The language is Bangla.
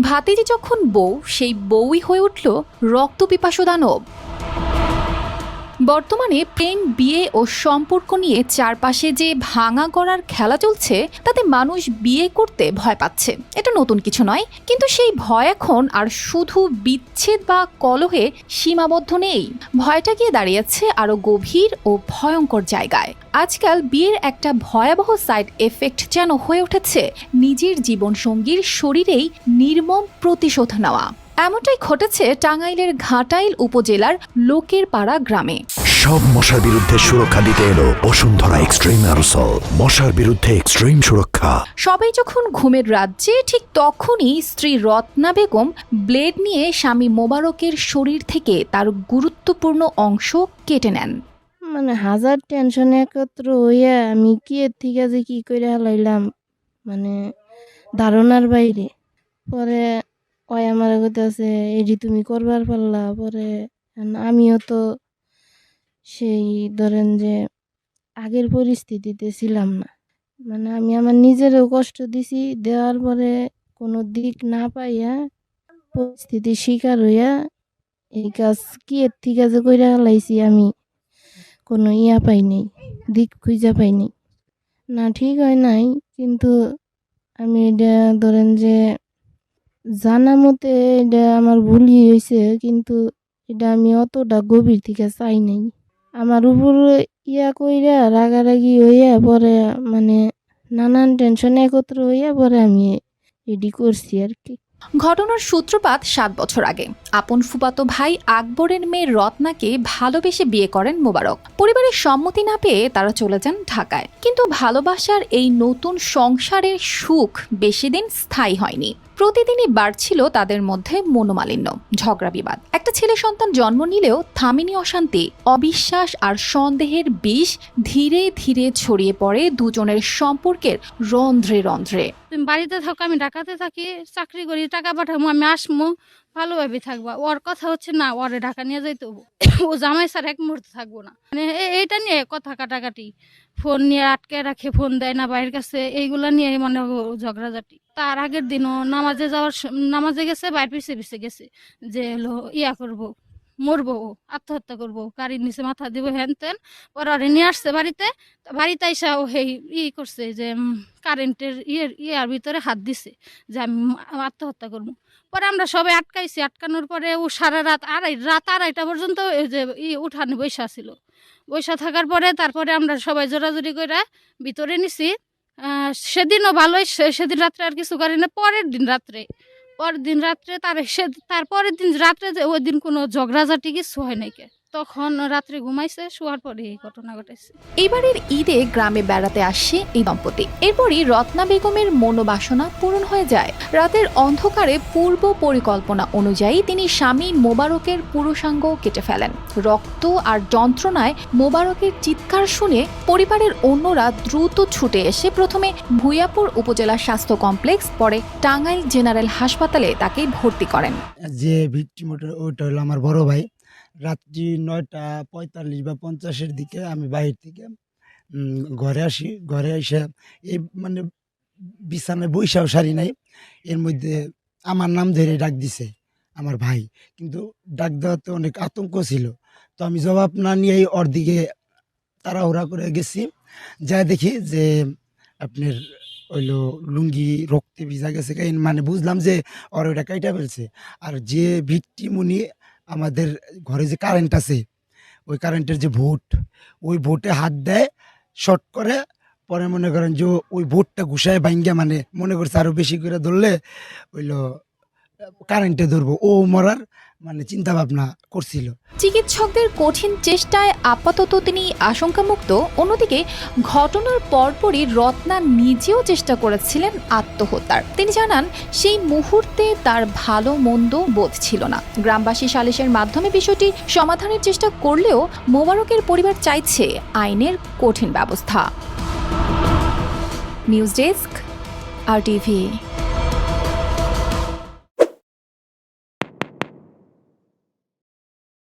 ভাতিজি যখন বউ, সেই বউই হয়ে উঠল রক্তপিপাসু দানব। বর্তমানে প্রেম, বিয়ে ও সম্পর্ক নিয়ে চারপাশে যে ভাঙা গড়ার খেলা চলছে, তাতে মানুষ বিয়ে করতে ভয় পাচ্ছে। এটা নতুন কিছু নয়, কিন্তু সেই ভয় এখন আর শুধু বিচ্ছেদ বা কলহে সীমাবদ্ধ নেই। ভয়টা গিয়ে দাঁড়িয়েছে আরও গভীর ও ভয়ঙ্কর জায়গায়। আজকাল বিয়ের একটা ভয়াবহ সাইড এফেক্ট যেন হয়ে উঠেছে নিজের জীবনসঙ্গীর শরীরেই নির্মম প্রতিশোধ নেওয়া। এমনটাই ঘটেছে টাঙ্গাইলের ঘাটাইল উপজেলার লোকের পাড়া গ্রামে। সব মশার বিরুদ্ধে সুরক্ষা দিতে এলো বসুন্ধরা এক্সট্রিম অ্যারোসল, মশার বিরুদ্ধে এক্সট্রিম সুরক্ষা। সবাই যখন ঘুমের রাজ্যে, ঠিক তখনই স্ত্রী রত্না বেগম ব্লেড নিয়ে স্বামী মোবারকের শরীর থেকে তার গুরুত্বপূর্ণ অংশ কেটে নেন। হাজার টেনশন একত্র হইয়া আমি কি এর থেকে যে কি করে হালাইলাম, ধারণার বাইরে। পরে ওই আমার আছে এডি তুমি করবার পারলা। পরে আমিও তো সেই ধরেন যে আগের পরিস্থিতিতে ছিলাম না। আমি আমার নিজেরও কষ্ট দিছি, দেওয়ার পরে কোনো দিক না পাইয়া পরিস্থিতির শিকার হইয়া এই কাজ কি এর থেকে যে কইরা হালাইছি, আমি কোনো পাই নাই, দিক খুঁজা পাই নাই। না ঠিক হয় নাই, কিন্তু আমি এটা ধরেন যে জানা মতে এটা আমার ভুলই হয়েছে, কিন্তু এটা আমি অতটা গভীর থেকে চাই নাই। আমার উপর কইরা রাগারাগি হইয়া পরে নানান টেনশন একত্র হইয়া পরে আমি এডি করছি আর কি। ঘটনার সূত্রপাত 7 বছর আগে। আপন ফুফাতো ভাই আকবরের মেয়ে রত্নাকে ভালোবেসে বিয়ে করেন মোবারক। পরিবারের সম্মতি না পেয়ে তারা চলে যান ঢাকায়। কিন্তু ভালোবাসার এই নতুন সংসারের সুখ বেশি দিন স্থায়ী হয়নি। প্রতিদিনই বাড়ছিল তাদের মধ্যে মনোমালিন্য, ঝগড়া বিবাদ। একটা ছেলে সন্তান জন্ম নিলেও থামেনি অশান্তি। অবিশ্বাস আর সন্দেহের বিষ ধীরে ধীরে ছড়িয়ে পড়ে দুজনের সম্পর্কের রন্ধ্রে রন্ধ্রে। তুমি বাড়িতে থাকো, আমি ঢাকাতে থাকি, চাকরি করি, টাকা পাঠাবো, আমি আসবো, ভালোভাবে থাকবা। ওর কথা হচ্ছে না, ওরে ঢাকা নিয়ে যাইতে হবো, ও জামাই স্যার এক মুহূর্তে থাকবো না। এইটা নিয়ে কথা কাটাকাটি, ফোন নিয়ে আটকে রাখে, ফোন দেয় না বাইরের কাছে, এইগুলা নিয়ে ঝগড়াঝাটি। তার আগের দিনও নামাজে গেছে, বাইর পিছিয়ে পিছিয়ে গেছে যে করবো, মরবো, আত্মহত্যা করবো, গাড়ির নিচে মাথা দিব, হ্যান তেন। ওরা নিয়ে আসছে বাড়িতে আইসা ও করছে যে কারেন্টের ইয়ার ভিতরে হাত দিছে যে আমি আত্মহত্যা করবো। পরে আমরা সবাই আটকাইছি। আটকানোর পরে ও সারা রাত আড়াইটা পর্যন্ত যে উঠানে বৈশা ছিল। বৈশা থাকার পরে তারপরে আমরা সবাই জোরাজুরি করে ভিতরে নিছি। সেদিনও ভালোই, সেদিন রাত্রে আর কিছু করি না। পরের দিন রাত্রে তারপরের দিন রাত্রে ওই দিন কোনো ঝগড়াঝাটি কিছু হয় নাই। তখন রাত্রে ঘুমাইছে, শোয়ার পরে এই ঘটনা ঘটেছে। এবারের ঈদে গ্রামে বেড়াতে আসে এই দম্পতি। এরপরই রত্না বেগমের মনোবাসনা পূরণ হয়ে যায়। রাতের অন্ধকারে পূর্ব পরিকল্পনা অনুযায়ী তিনি স্বামী মোবারকের পুরুষাঙ্গ কেটে ফেলেন। রক্ত আর যন্ত্রণায় মোবারকের চিৎকার শুনে পরিবারের অন্যরা দ্রুত ছুটে এসে প্রথমে ভুইয়াপুর উপজেলা স্বাস্থ্য কমপ্লেক্স, পরে টাঙ্গাইল জেনারেল হাসপাতালে তাকে ভর্তি করেন। যে ভিকটিম ওটা হলো আমার বড় ভাই। রাত্রি 9:45 বা 50-এর দিকে আমি বাহির থেকে ঘরে আসি। ঘরে এসে এই বিছানায় বৈশাও সারি নাই, এর মধ্যে আমার নাম ধরে ডাক দিছে আমার ভাই। কিন্তু ডাক দেওয়াতে অনেক আতঙ্ক ছিল, তো আমি জবাব না নিয়েই ওর দিকে তাড়াহুড়া করে গেছি। যা দেখি যে আপনার হইলো লুঙ্গি রক্তে ভিজা গেছে। বুঝলাম যে ওর ওইটা কাইটা ফেলছে। আর যে ভিকটিম উনি আমাদের ঘরে যে কারেন্ট আছে, ওই কারেন্টের যে ওই ভোটে হাত দেয়, শর্ট করে। পরে মনে করেন যে ওই ভোটটা ঘুষায় ভাঙ্গা মনে করছে আরো বেশি করে ধরলে হইলো কারেন্টে ধরবো, ও মরার চিন্তা ভাবনা করছিল। চিকিৎসকদের কঠিন চেষ্টায় আপাতত তিনি আশঙ্কামুক্ত। অন্যদিকে ঘটনার পরপরই রত্না নিজেও চেষ্টা করেছিলেন আত্মহত্যার। তিনি জানান সেই মুহূর্তে তার ভালো মন্দ বোধ ছিল না। গ্রামবাসী সালিশের মাধ্যমে বিষয়টি সমাধানের চেষ্টা করলেও মোবারকের পরিবার চাইছে আইনের কঠিন ব্যবস্থা। News desk, RTV।